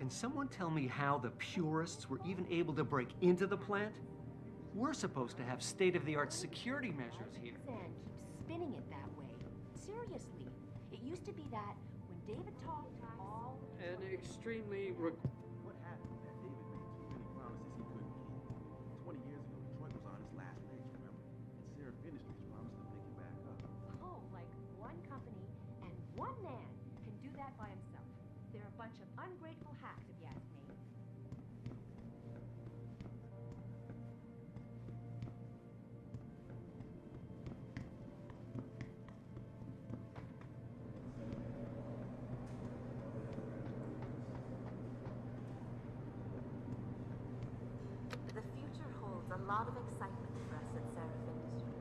Can someone tell me how the purists were even able to break into the plant? We're supposed to have state-of-the-art security measures here. And keep spinning it that way. Seriously, it used to be that when David talked, all... An extremely... What happened? That David made too many promises he couldn't keep. 20 years ago, Detroit was on its last legs, remember? And Sarah Industries promised to pick it back up. Oh, like one company and one man can do that by himself. They're a bunch of ungrateful hacks, if you ask me. The future holds a lot of excitement for us at Seraph Industries.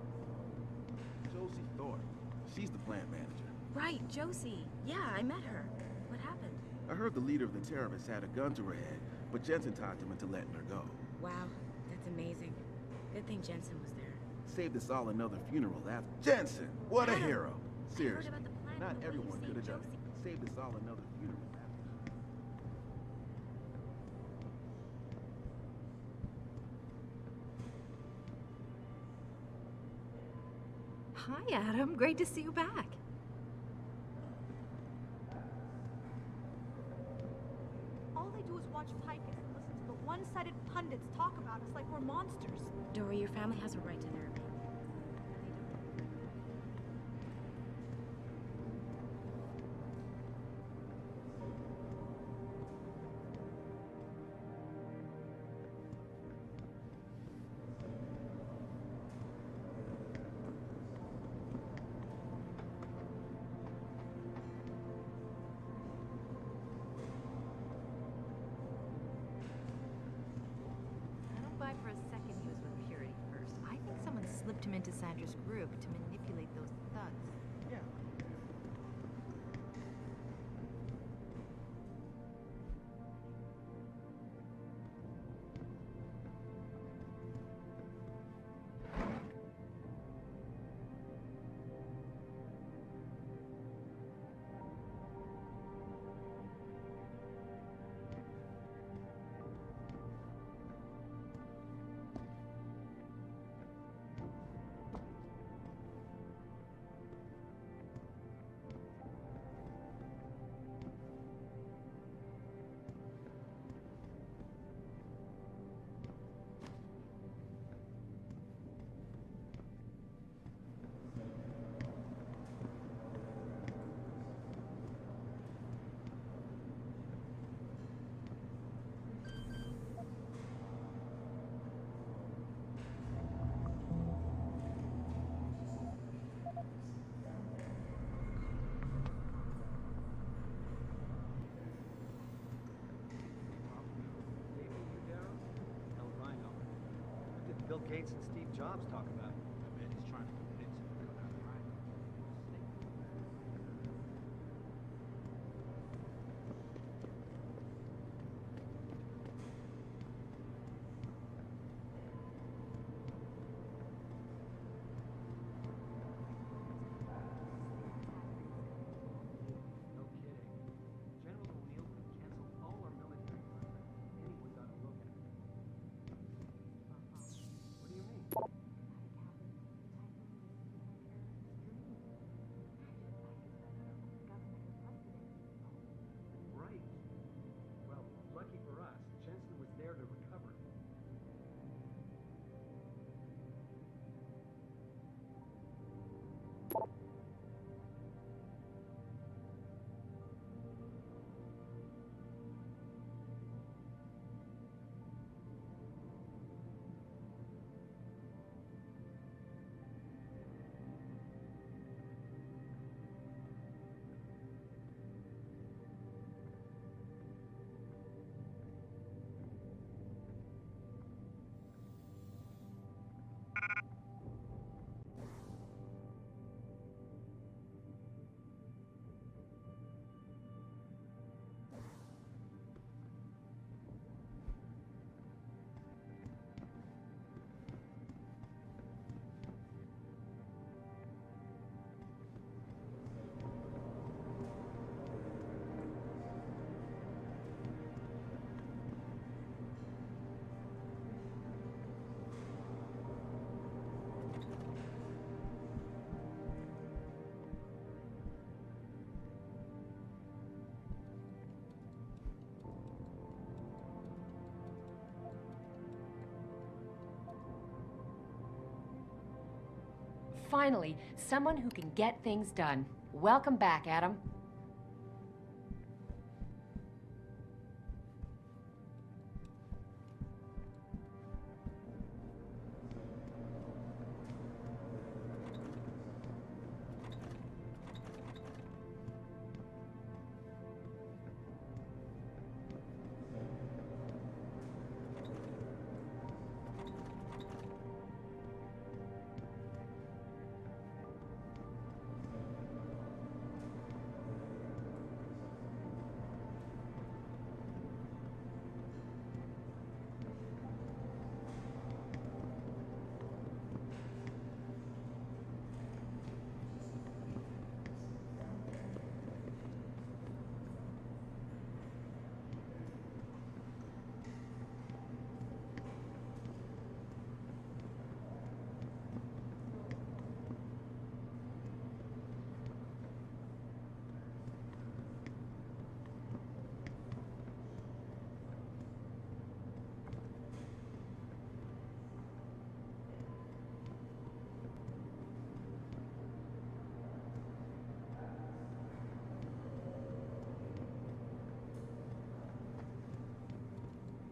Josie Thorpe. She's the plant manager. Right, Josie. Yeah, I met her. What happened? I heard the leader of the terrorists had a gun to her head, but Jensen talked him into letting her go. Wow, that's amazing. Good thing Jensen was there. Saved us all another funeral after. Jensen! What a Adam, hero! I heard Seriously, about the plan not and the way you everyone saved could have done Josie. it. Saved us all another funeral after. Hi, Adam. Great to see you back. All they do is watch Ficus and listen to the one-sided pundits talk about us like we're monsters. Dory, your family has a right to their opinion. I don't buy for a second he was with Purity first. I think someone slipped him into Sandra's group to manipulate those thugs. Yeah. Bill Gates and Steve Jobs talk about it. I bet he's trying to convince him to come out right. No kidding. General O'Neill would have canceled all our military contracts if anyone got a look at it. What do you mean? finally someone who can get things done. Welcome back, Adam.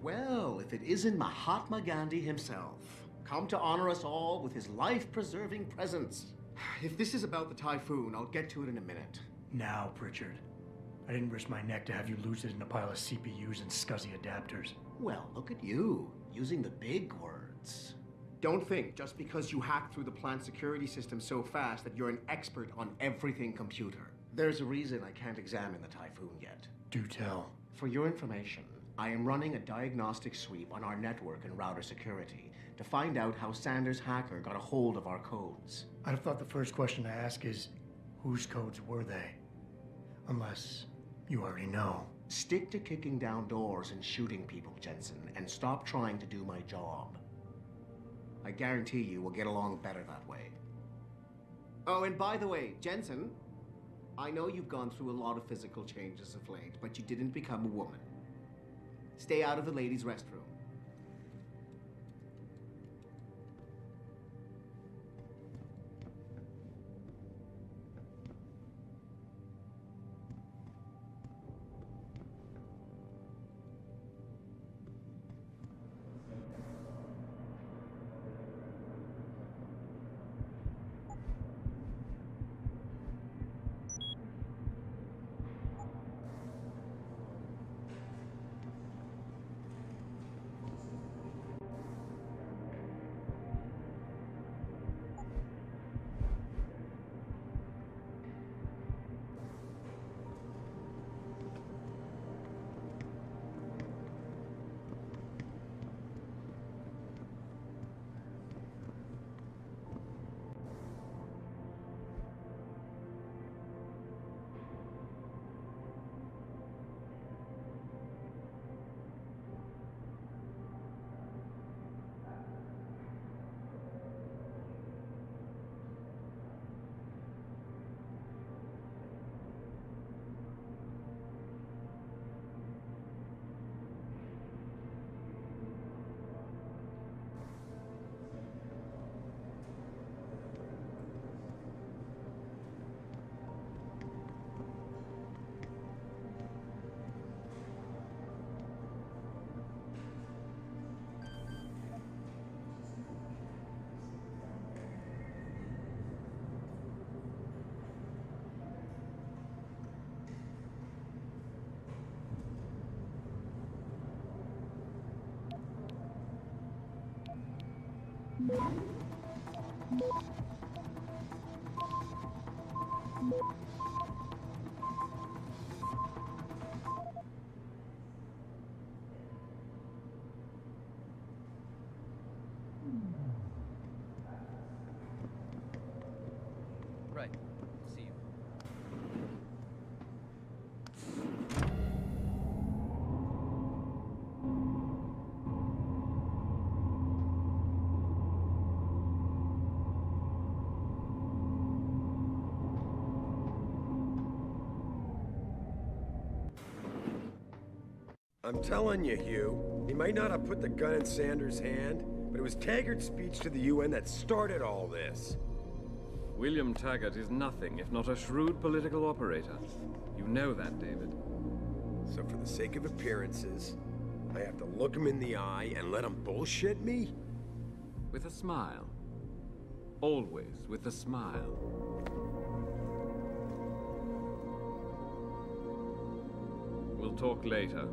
Well, if it isn't Mahatma Gandhi himself, come to honor us all with his life-preserving presence. If this is about the typhoon, I'll get to it in a minute. Now, Pritchard. I didn't risk my neck to have you lose it in a pile of CPUs and SCSI adapters. Well, look at you, using the big words. Don't think just because you hacked through the plant security system so fast that you're an expert on everything computer. There's a reason I can't examine the typhoon yet. Do tell. For your information, I am running a diagnostic sweep on our network and router security to find out how Sanders' hacker got a hold of our codes. I'd have thought the first question to ask is, whose codes were they? Unless you already know. Stick to kicking down doors and shooting people, Jensen, and stop trying to do my job. I guarantee you we'll get along better that way. Oh, and by the way, Jensen, I know you've gone through a lot of physical changes of late, but you didn't become a woman. Stay out of the ladies' restroom. Right. See you. I'm telling you, Hugh, he might not have put the gun in Sanders' hand, but it was Taggart's speech to the UN that started all this. William Taggart is nothing if not a shrewd political operator. You know that, David. So for the sake of appearances, I have to look him in the eye and let him bullshit me? With a smile. Always with a smile. We'll talk later.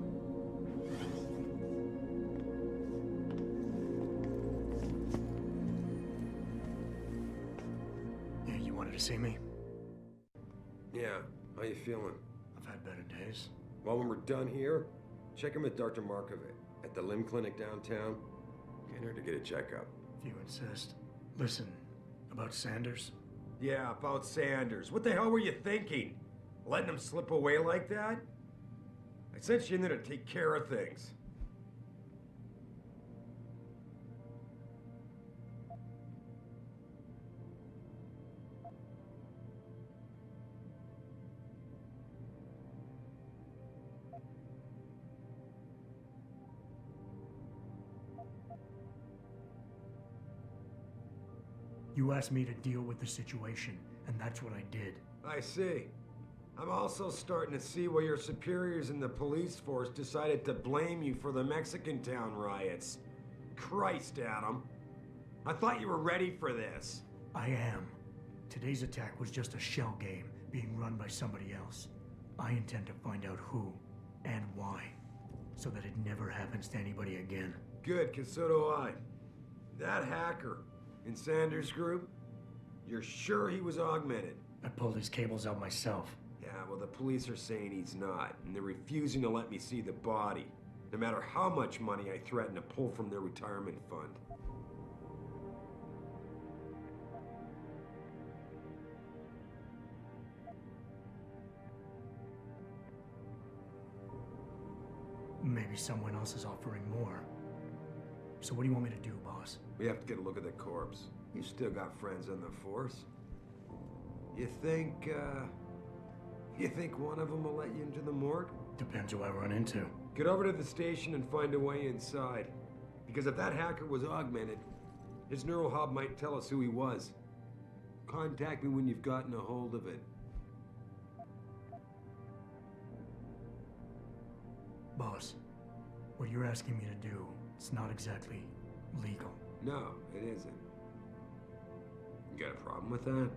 Yeah, you wanted to see me? Yeah, how you feeling? I've had better days. Well, when we're done here, check him at Dr. Markovic at the limb clinic downtown. Get her to get a checkup. If you insist. Listen, about Sanders? Yeah, about Sanders. What the hell were you thinking? Letting him slip away like that? I sent you in there to take care of things. You asked me to deal with the situation, and that's what I did. I see. I'm also starting to see why your superiors in the police force decided to blame you for the Mexican town riots. Christ, Adam. I thought you were ready for this. I am. Today's attack was just a shell game being run by somebody else. I intend to find out who and why, so that it never happens to anybody again. Good, because so do I. That hacker in Sanders' group, you're sure he was augmented? I pulled his cables out myself. Yeah, well, the police are saying he's not, and they're refusing to let me see the body, no matter how much money I threaten to pull from their retirement fund. Maybe someone else is offering more. So what do you want me to do, boss? We have to get a look at the corpse. You still got friends in the force. You think one of them will let you into the morgue? Depends who I run into. Get over to the station and find a way inside. Because if that hacker was augmented, his neural hub might tell us who he was. Contact me when you've gotten a hold of it. Boss, what you're asking me to do, it's not exactly legal. No, it isn't. You got a problem with that?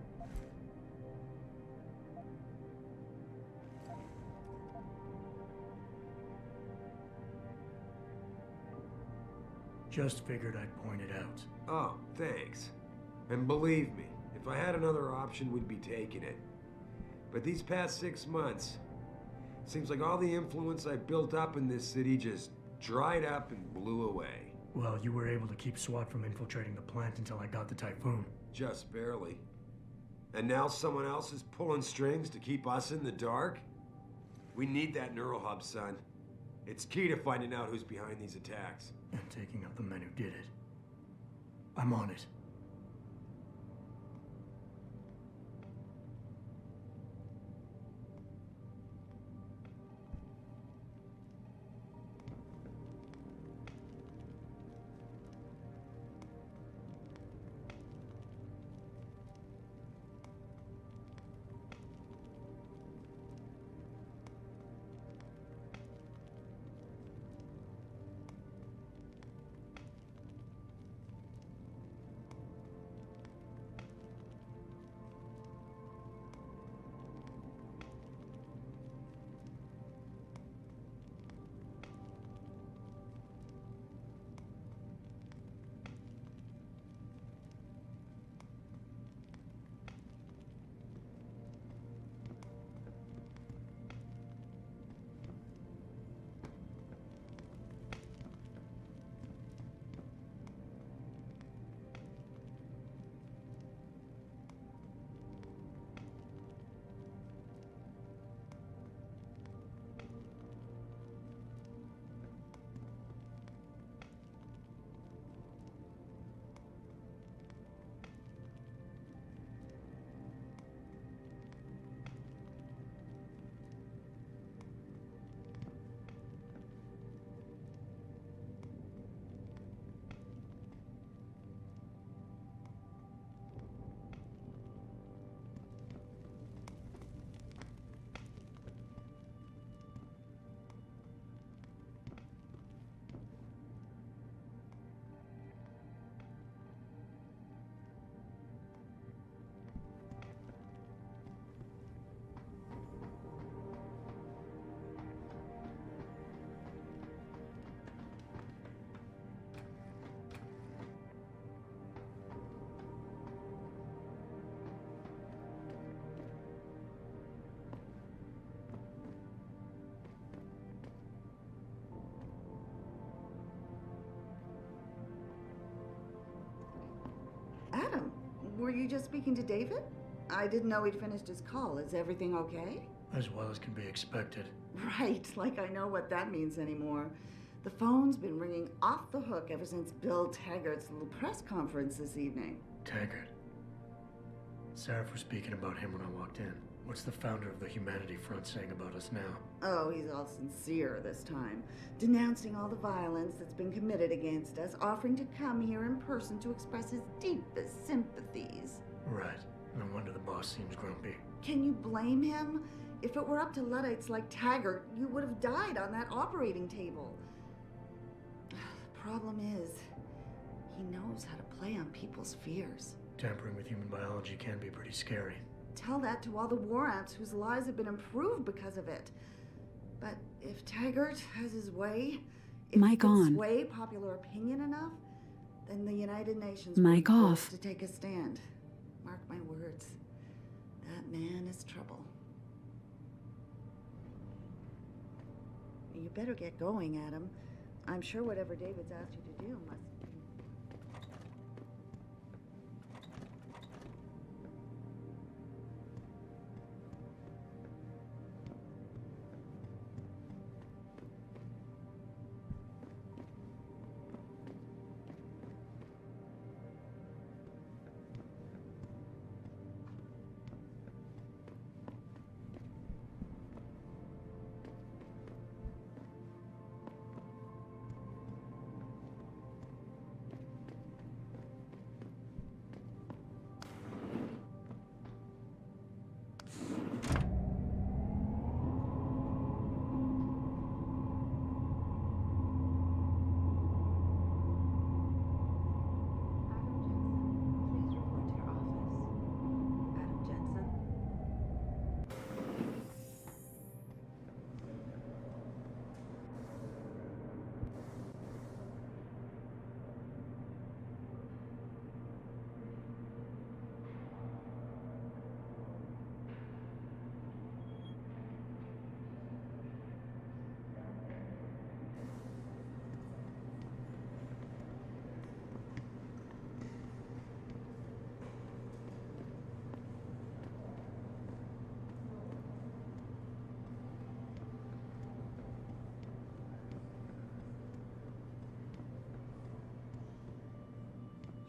Just figured I'd point it out. Oh, thanks. And believe me, if I had another option, we'd be taking it. But these past 6 months, seems like all the influence I built up in this city just dried up and blew away. Well, you were able to keep SWAT from infiltrating the plant until I got the Typhoon. Just barely. And now someone else is pulling strings to keep us in the dark? We need that neural hub, son. It's key to finding out who's behind these attacks. And taking out the men who did it. I'm on it. Were you just speaking to David? I didn't know he'd finished his call. Is everything okay? As well as can be expected. Right, like I know what that means anymore. The phone's been ringing off the hook ever since Bill Taggart's little press conference this evening. Taggart. Sarah was speaking about him when I walked in. What's the founder of the Humanity Front saying about us now? Oh, he's all sincere this time, denouncing all the violence that's been committed against us, offering to come here in person to express his deepest sympathies. Right. No wonder the boss seems grumpy. Can you blame him? If it were up to Luddites like Taggart, you would have died on that operating table. The problem is, he knows how to play on people's fears. Tampering with human biology can be pretty scary. Tell that to all the war ants whose lives have been improved because of it. But if Taggart has his way, if he can sway popular opinion enough, then the United Nations will be forced to take a stand. Mark my words. That man is trouble. You better get going, Adam. I'm sure whatever David's asked you to do must...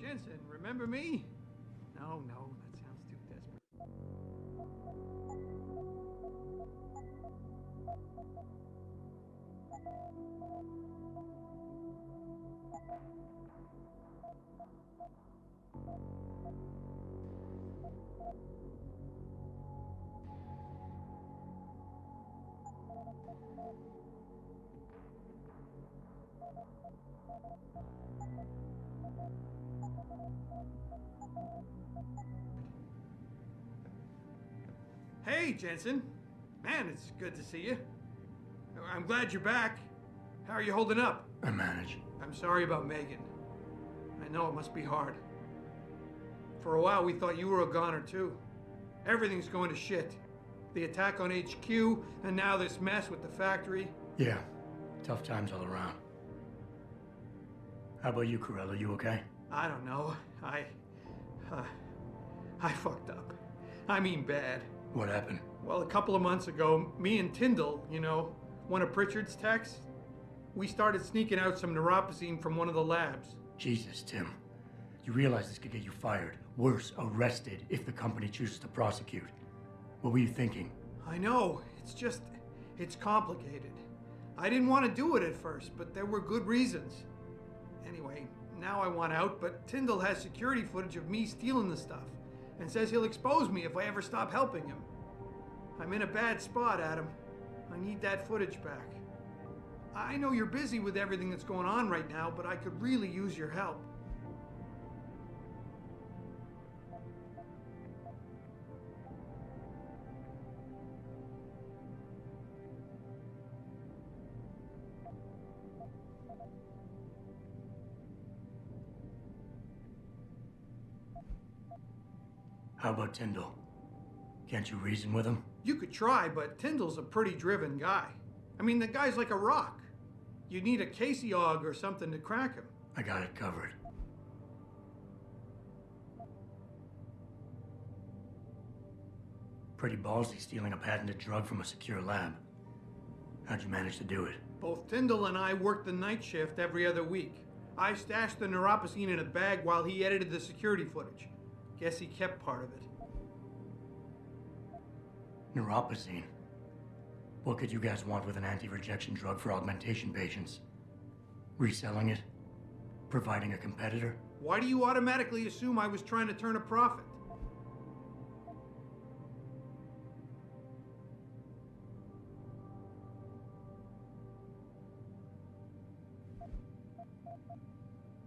Jensen, remember me? No, that sounds too desperate. Hey, Jensen. Man, it's good to see you. I'm glad you're back. How are you holding up? I manage. I'm sorry about Megan. I know it must be hard. For a while, we thought you were a goner, too. Everything's going to shit. The attack on HQ, and now this mess with the factory. Yeah, tough times all around. How about you, Corella? You okay? I don't know. I fucked up. I mean bad. What happened? Well, a couple of months ago, me and Tyndall, you know, one of Pritchard's techs, we started sneaking out some neuropozyne from one of the labs. Jesus, Tim. You realize this could get you fired. Worse, arrested if the company chooses to prosecute. What were you thinking? I know. It's complicated. I didn't want to do it at first, but there were good reasons. Anyway, now I want out, but Tyndall has security footage of me stealing the stuff and says he'll expose me if I ever stop helping him. I'm in a bad spot, Adam. I need that footage back. I know you're busy with everything that's going on right now, but I could really use your help. How about Tyndall? Can't you reason with him? You could try, but Tyndall's a pretty driven guy. I mean, the guy's like a rock. You need a Casey og or something to crack him. I got it covered. Pretty ballsy stealing a patented drug from a secure lab. How'd you manage to do it? Both Tyndall and I worked the night shift every other week. I stashed the neuropacine in a bag while he edited the security footage. Guess he kept part of it. Neuropacine? What could you guys want with an anti-rejection drug for augmentation patients? Reselling it? Providing a competitor? Why do you automatically assume I was trying to turn a profit?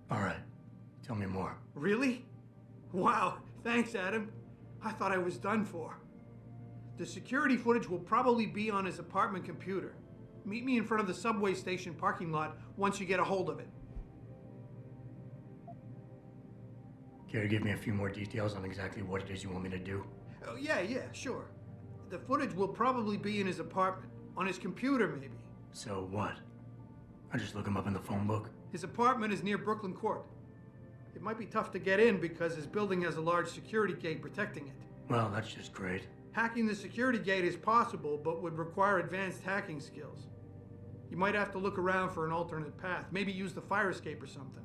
All right. Tell me more. Really? Wow, thanks, Adam. I thought I was done for. The security footage will probably be on his apartment computer. Meet me in front of the subway station parking lot once you get a hold of it. Care to give me a few more details on exactly what it is you want me to do? Oh, yeah, sure. The footage will probably be in his apartment. On his computer, maybe. So what? I just look him up in the phone book? His apartment is near Brooklyn Court. It might be tough to get in because his building has a large security gate protecting it. Well, that's just great. Hacking the security gate is possible, but would require advanced hacking skills. You might have to look around for an alternate path. Maybe use the fire escape or something.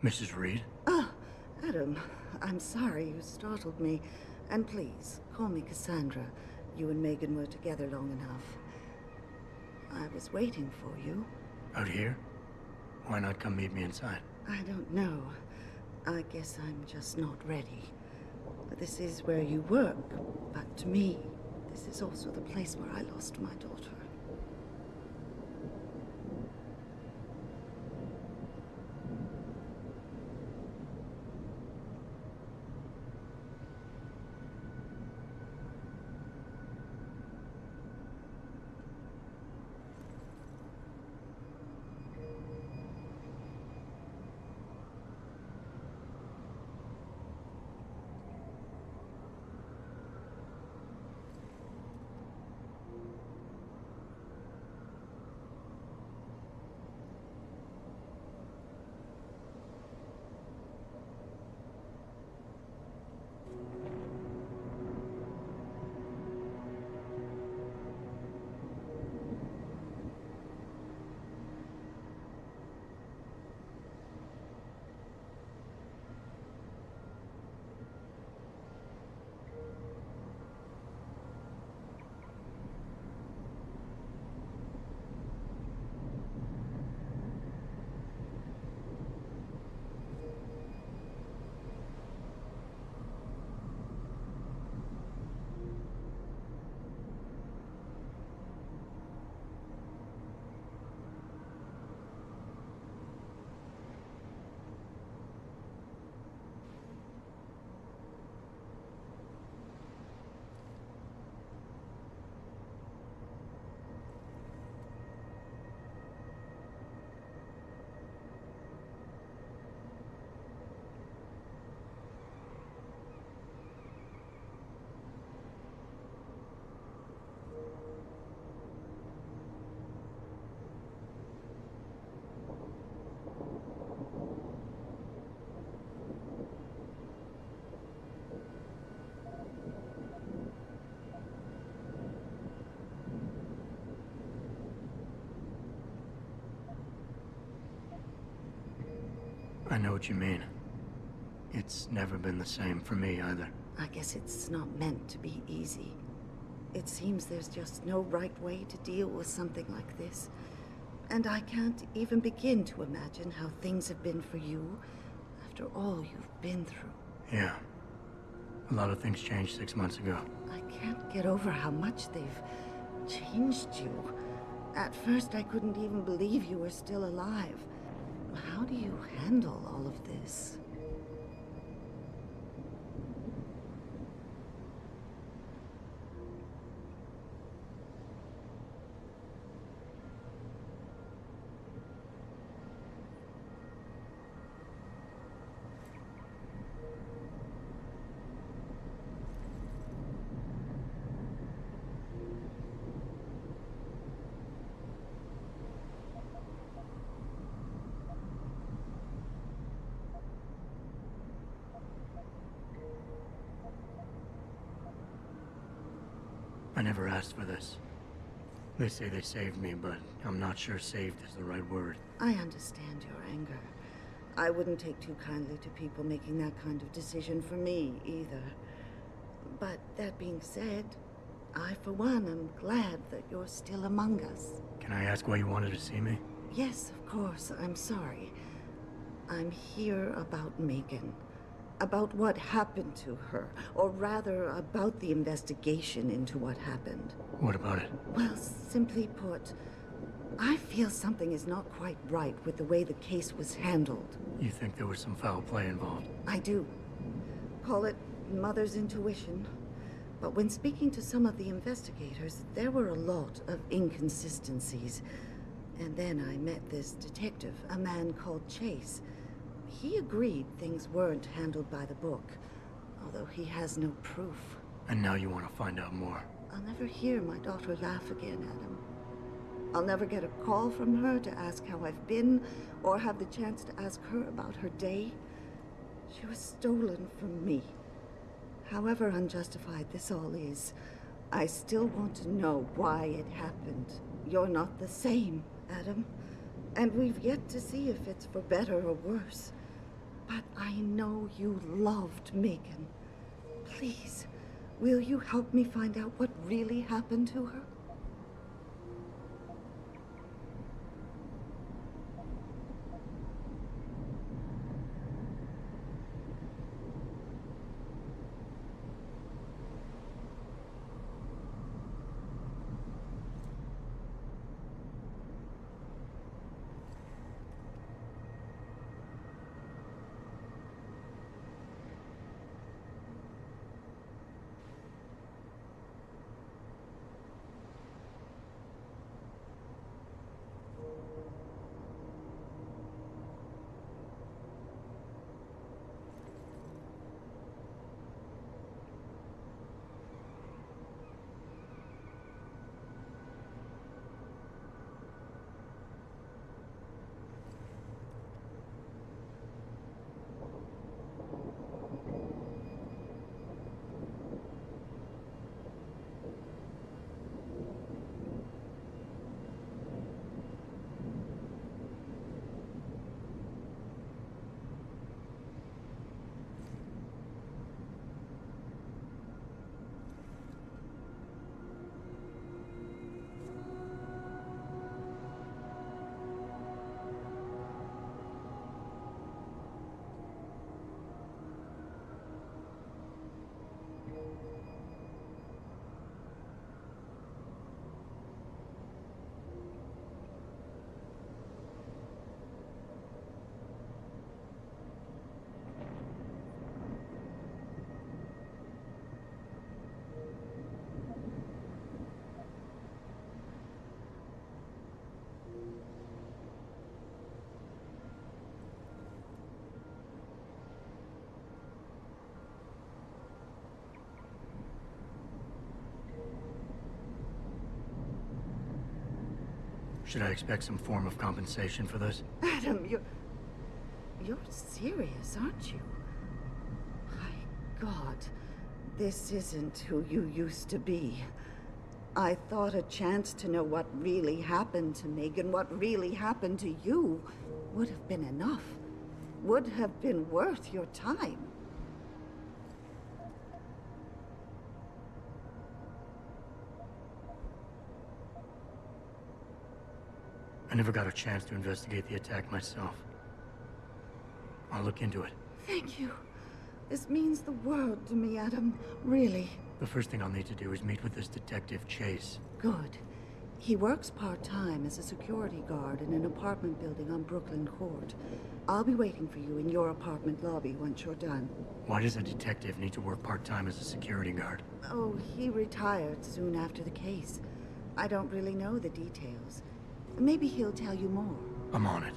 Mrs. Reed? Ah, Adam, I'm sorry you startled me. And please, call me Cassandra. You and Megan were together long enough. I was waiting for you. Out here? Why not come meet me inside? I don't know. I guess I'm just not ready. This is where you work, but to me, this is also the place where I lost my daughter. I know what you mean. It's never been the same for me either. I guess it's not meant to be easy. It seems there's just no right way to deal with something like this. And I can't even begin to imagine how things have been for you after all you've been through. Yeah. A lot of things changed 6 months ago. I can't get over how much they've changed you. At first, I couldn't even believe you were still alive. How do you handle all of this? I never asked for this. They say they saved me, but I'm not sure saved is the right word. I understand your anger. I wouldn't take too kindly to people making that kind of decision for me, either. But that being said, I, for one, am glad that you're still among us. Can I ask why you wanted to see me? Yes, of course. I'm sorry. I'm here about Megan. About what happened to her, or rather, about the investigation into what happened. What about it? Well, simply put, I feel something is not quite right with the way the case was handled. You think there was some foul play involved? I do. Call it mother's intuition. But when speaking to some of the investigators, there were a lot of inconsistencies. And then I met this detective, a man called Chase. He agreed things weren't handled by the book, although he has no proof. And now you want to find out more? I'll never hear my daughter laugh again, Adam. I'll never get a call from her to ask how I've been, or have the chance to ask her about her day. She was stolen from me. However unjustified this all is, I still want to know why it happened. You're not the same, Adam. And we've yet to see if it's for better or worse. But I know you loved Megan. Please, will you help me find out what really happened to her? Should I expect some form of compensation for this? Adam, you're serious, aren't you? My God, this isn't who you used to be. I thought a chance to know what really happened to Megan, what really happened to you, would have been enough. would have been worth your time. I never got a chance to investigate the attack myself. I'll look into it. Thank you. This means the world to me, Adam. Really. The first thing I'll need to do is meet with this detective, Chase. Good. He works part-time as a security guard in an apartment building on Brooklyn Court. I'll be waiting for you in your apartment lobby once you're done. Why does a detective need to work part-time as a security guard? Oh, he retired soon after the case. I don't really know the details. Maybe he'll tell you more. I'm on it.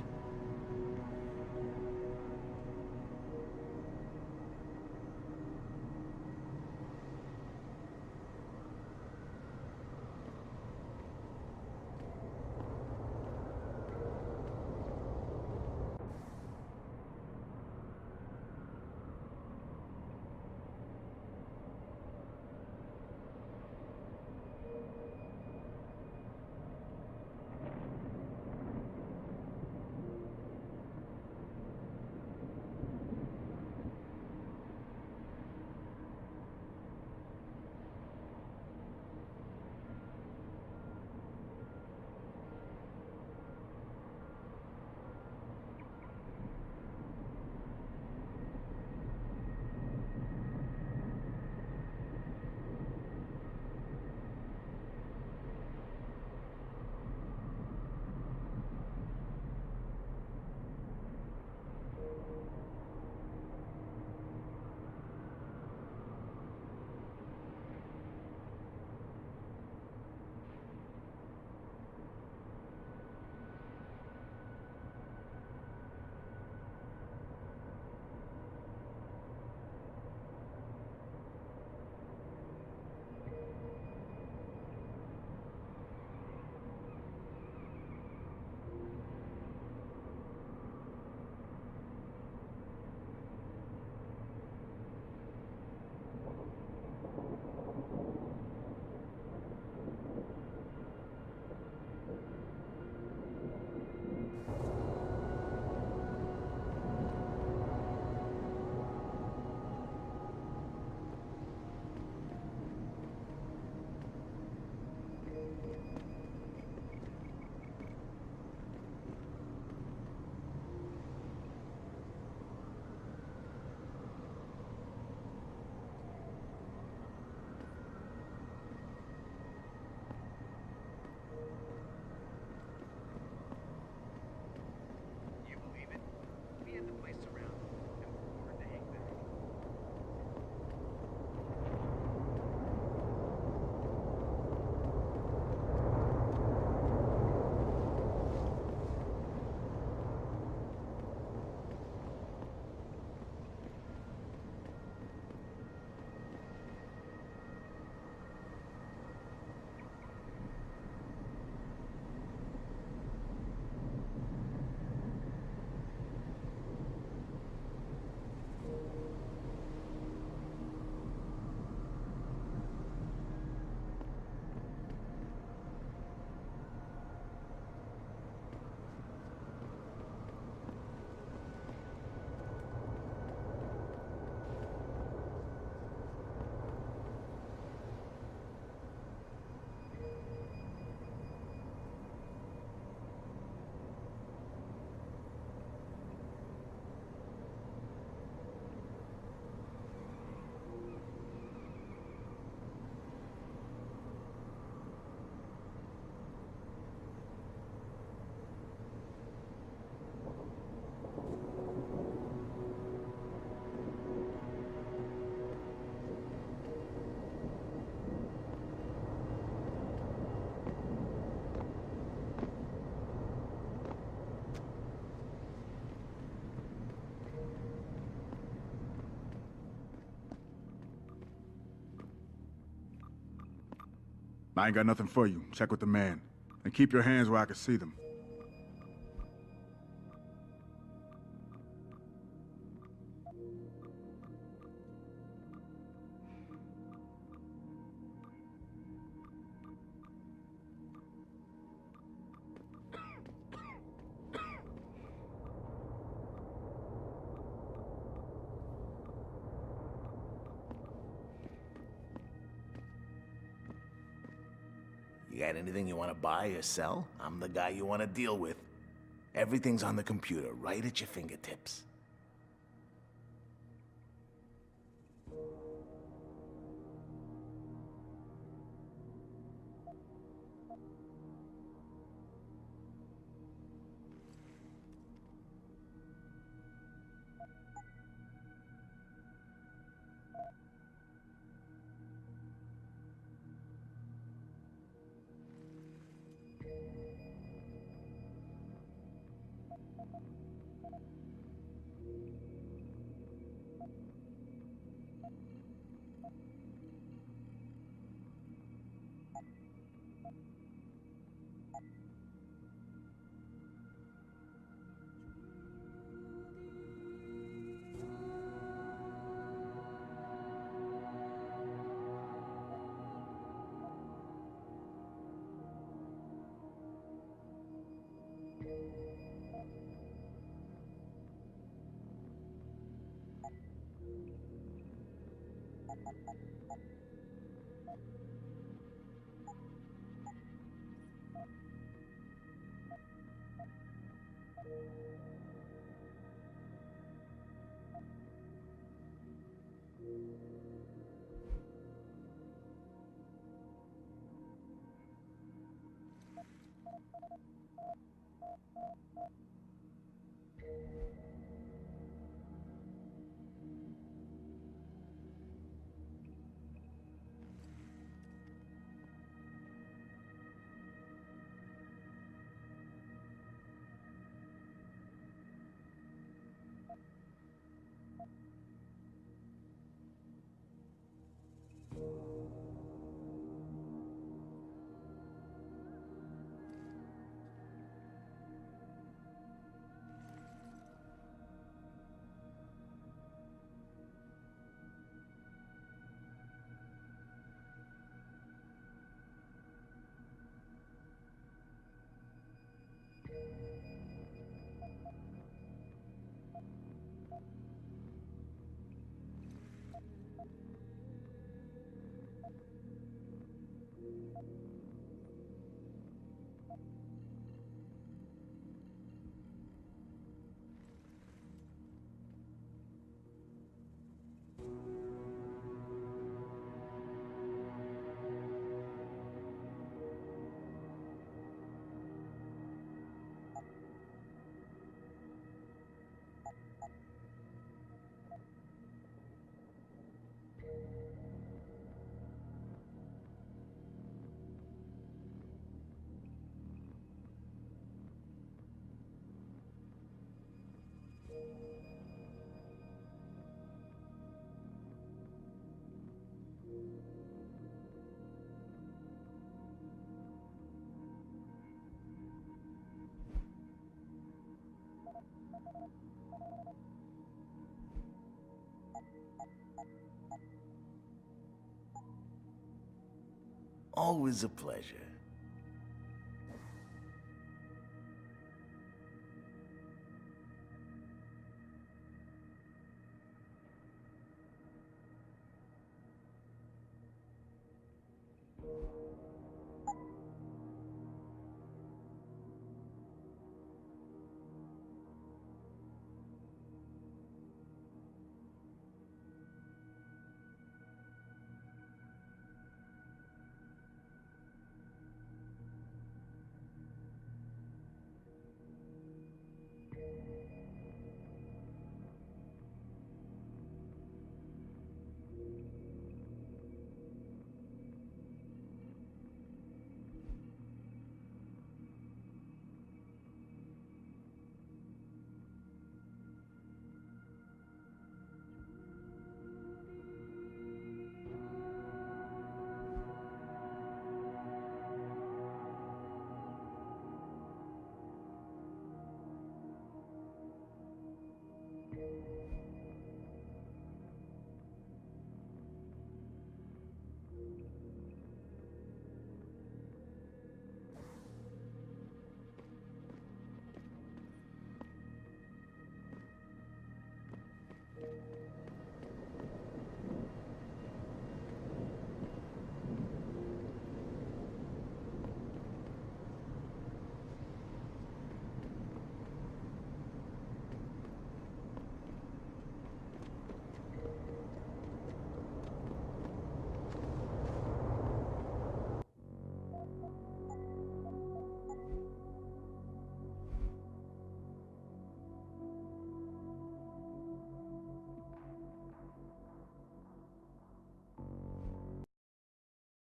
I ain't got nothing for you. Check with the man. And keep your hands where I can see them. got anything you want to buy or sell? I'm the guy you want to deal with. Everything's on the computer, right at your fingertips. Always a pleasure.